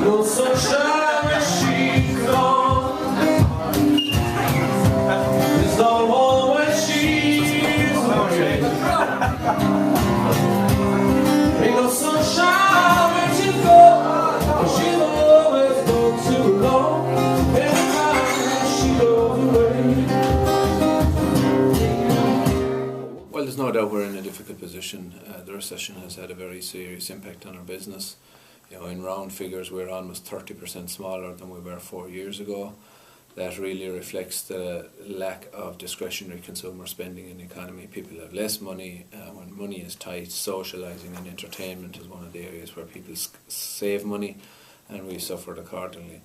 No sunshine when she's gone. There's no more when she's away. Ain't no sunshine when she's gone. She'll always go too long. Every time she goes away. Well, there's no doubt we're in a difficult position. The recession has had a very serious impact on our business. You know, in round figures, we're almost 30% smaller than we were 4 years ago. That really reflects the lack of discretionary consumer spending in the economy. People have less money. When money is tight, socialising and entertainment is one of the areas where people save money, and we suffered accordingly.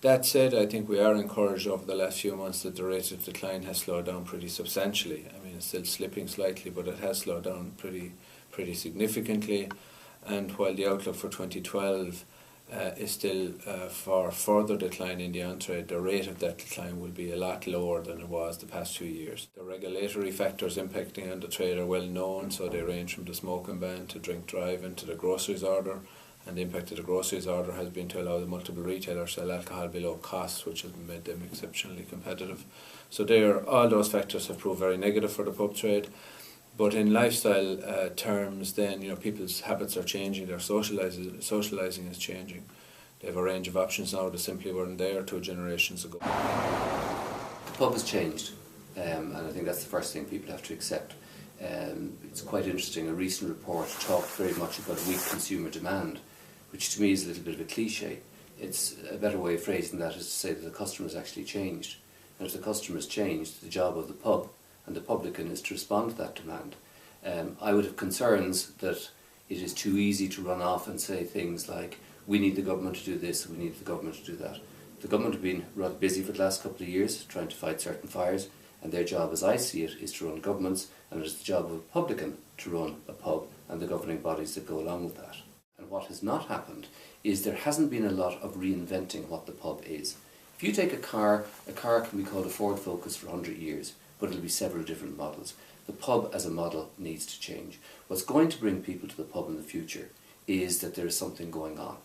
That said, I think we are encouraged over the last few months that the rate of decline has slowed down pretty substantially. I mean, it's still slipping slightly, but it has slowed down pretty significantly. And while the outlook for 2012 is still for further decline in the on-trade, the rate of that decline will be a lot lower than it was the past 2 years. The regulatory factors impacting on the trade are well known, so they range from the smoking ban to drink drive-in to the groceries order. And the impact of the groceries order has been to allow the multiple retailers to sell alcohol below cost, which has made them exceptionally competitive. So all those factors have proved very negative for the pub trade. But in lifestyle terms, then, you know, people's habits are changing. Their socialising is changing. They have a range of options now that simply weren't there 2 generations ago. The pub has changed, and I think that's the first thing people have to accept. It's quite interesting. A recent report talked very much about weak consumer demand, which to me is a little bit of a cliche. It's a better way of phrasing that is to say that the customer has actually changed. And if the customer has changed, the job of the pub and the publican is to respond to that demand. I would have concerns that it is too easy to run off and say things like, we need the government to do this, we need the government to do that. The government have been rather busy for the last couple of years trying to fight certain fires, and their job, as I see it, is to run governments, and it is the job of a publican to run a pub and the governing bodies that go along with that. And what has not happened is there hasn't been a lot of reinventing what the pub is. If you take a car can be called a Ford Focus for 100 years, but it'll be several different models. The pub as a model needs to change. What's going to bring people to the pub in the future is that there is something going on,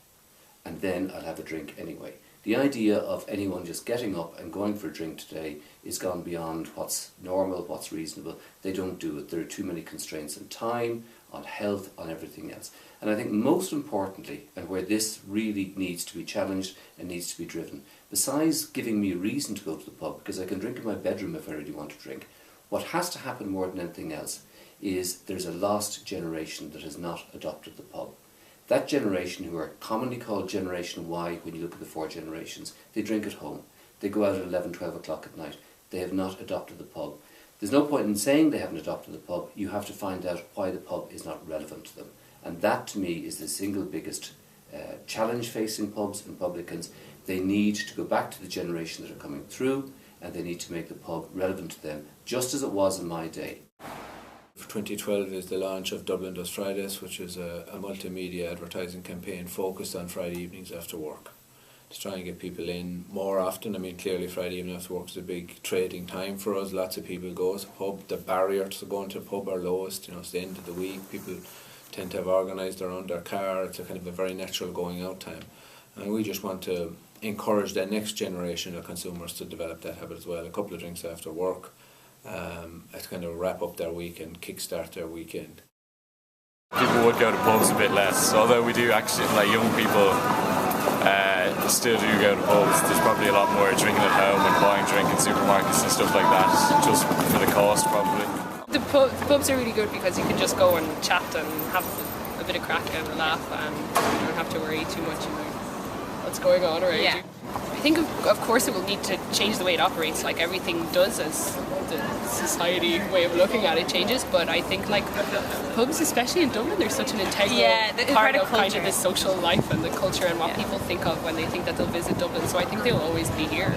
and then I'll have a drink anyway. The idea of anyone just getting up and going for a drink today is gone beyond what's normal, what's reasonable. They don't do it. There are too many constraints on time, on health, on everything else. And I think most importantly, and where this really needs to be challenged and needs to be driven, besides giving me a reason to go to the pub, because I can drink in my bedroom if I really want to drink, what has to happen more than anything else is there's a lost generation that has not adopted the pub. That generation, who are commonly called Generation Y when you look at the 4 generations, they drink at home. They go out at 11, 12 o'clock at night. They have not adopted the pub. There's no point in saying they haven't adopted the pub. You have to find out why the pub is not relevant to them. And that, to me, is the single biggest challenge facing pubs and publicans. They need to go back to the generation that are coming through, and they need to make the pub relevant to them, just as it was in my day. For 2012 is the launch of Dublin Does Fridays, which is a multimedia advertising campaign focused on Friday evenings after work, to try and get people in more often. I mean, clearly Friday evening after work is a big trading time for us. Lots of people go to the pub. The barrier to going to the pub are lowest. You know, it's the end of the week. People tend to have organised around their car. It's a kind of a very natural going out time. And we just want to encourage the next generation of consumers to develop that habit as well. A couple of drinks after work, to kind of wrap up their week and kickstart their weekend. People would go to pubs a bit less, although we do actually, like young people still do go to pubs. There's probably a lot more drinking at home and buying drink in supermarkets and stuff like that, just for the cost probably. The pubs are really good because you can just go and chat and have a bit of crack and a laugh, and you don't have to worry too much about what's going on around you. I think of course it will need to change the way it operates, like everything does as the society way of looking at it changes, but I think like pubs, especially in Dublin, they're such an integral part of kind of the social life and the culture and what people think of when they think that they'll visit Dublin, so I think they'll always be here.